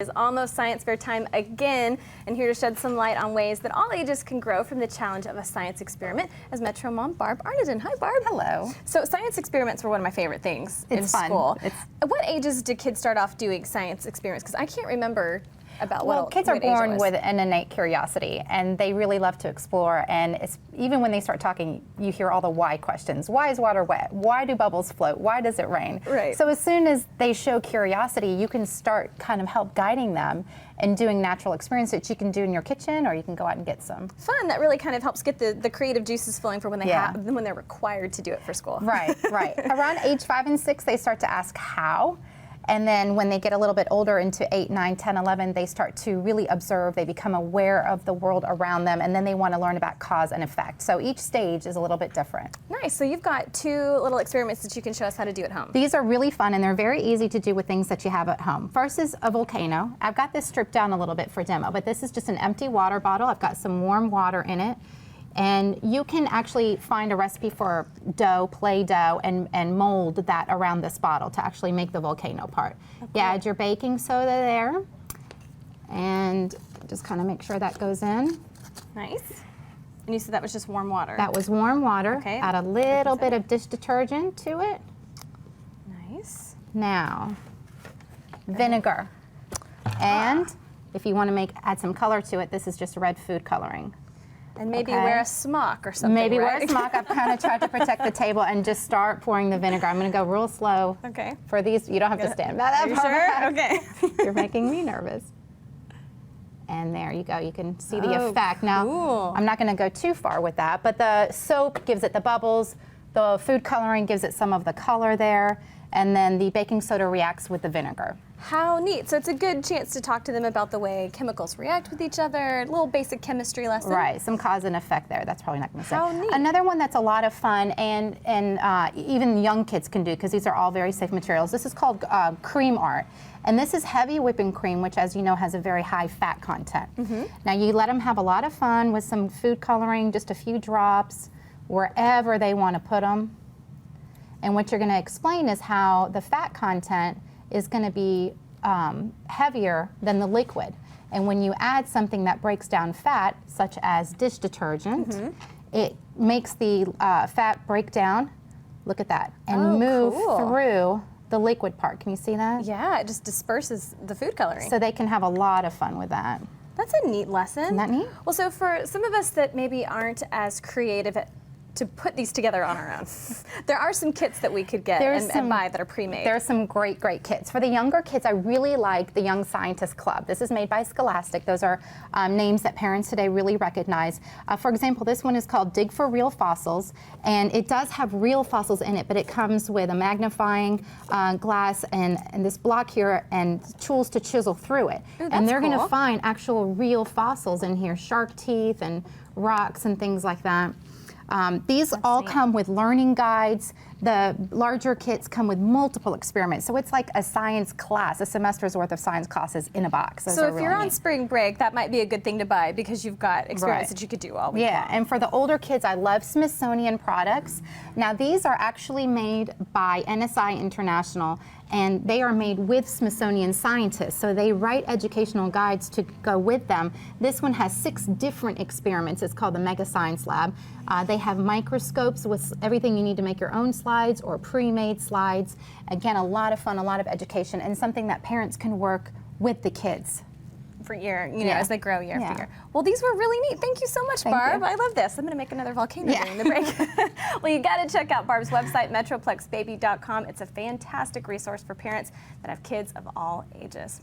It's almost science fair time again, and here to shed some light on ways that all ages can grow from the challenge of a science experiment is Metro Mom Barb Arneden. Hi, Barb. Hello. So science experiments were one of my favorite things in school. At what ages did kids start off doing science experiments? Because I can't remember about well, kids are born with an innate curiosity, and they really love to explore. And even when they start talking, you hear all the why questions. Why is water wet? Why do bubbles float? Why does it rain? Right. So as soon as they show curiosity, you can start kind of help guiding them and doing natural experiences that you can do in your kitchen, or you can go out and get some. Fun. That really kind of helps get the creative juices flowing for when they when they're required to do it for school. Right, right. Around age 5 and 6, they start to ask how. And then when they get a little bit older into 8, 9, 10, 11, they start to really observe. They become aware of the world around them, and then they want to learn about cause and effect. So each stage is a little bit different. Nice. So you've got 2 little experiments that you can show us how to do at home. These are really fun, and they're very easy to do with things that you have at home. First is a volcano. I've got this stripped down a little bit for demo, but this is just an empty water bottle. I've got some warm water in it. And you can actually find a recipe for dough, Play-Doh, and mold that around this bottle to actually make the volcano part. Okay. You add your baking soda there, and just kind of make sure that goes in. Nice. And you said that was just warm water? That was warm water. Okay. Add a little bit of dish detergent to it. Nice. Now, vinegar. And if you want to add some color to it, this is just red food coloring. And maybe wear a smock or something, Maybe right? wear a smock. I've kind of tried to protect the table and just start pouring the vinegar. I'm going to go real slow. Okay. For these, you don't have to stand by that. Are you sure? Okay. You're making me nervous. And there you go. You can see the effect. Now, cool. I'm not going to go too far with that, but the soap gives it the bubbles. The food coloring gives it some of the color there. And then the baking soda reacts with the vinegar. How neat. So it's a good chance to talk to them about the way chemicals react with each other, a little basic chemistry lesson. Right, some cause and effect there. That's probably not going to say. How neat. Another one that's a lot of fun, and even young kids can do, because these are all very safe materials. This is called cream art. And this is heavy whipping cream, which, as you know, has a very high fat content. Now, you let them have a lot of fun with some food coloring, just a few drops, wherever they want to put them. And what you're going to explain is how the fat content is going to be heavier than the liquid. And when you add something that breaks down fat, such as dish detergent, it makes the fat break down, look at that, and move through the liquid part. Can you see that? Yeah, it just disperses the food coloring. So they can have a lot of fun with that. That's a neat lesson. Isn't that neat? Well, so for some of us that maybe aren't as creative to put these together on our own, there are some kits that we could get and buy that are pre-made. There are some great, great kits. For the younger kids, I really like the Young Scientist Club. This is made by Scholastic. Those are names that parents today really recognize. For example, this one is called Dig for Real Fossils, and it does have real fossils in it, but it comes with a magnifying glass and this block here and tools to chisel through it. Ooh, and they're cool. going to find actual real fossils in here, shark teeth and rocks and things like that. These all come with learning guides. The larger kits come with multiple experiments. So it's like a science class, a semester's worth of science classes in a box. So if you're on spring break, that might be a good thing to buy because you've got experiments that you could do all week long. And for the older kids, I love Smithsonian products. Now these are actually made by NSI International, and they are made with Smithsonian scientists. So they write educational guides to go with them. This one has 6 different experiments. It's called the Mega Science Lab. They have microscopes with everything you need to make your own slides or pre-made slides. Again, a lot of fun, a lot of education, and something that parents can work with the kids. For year, as they grow year after year. Well, these were really neat. Thank you so much, Barb. I love this. I'm going to make another volcano during the break. Well, you got to check out Barb's website, metroplexbaby.com. It's a fantastic resource for parents that have kids of all ages.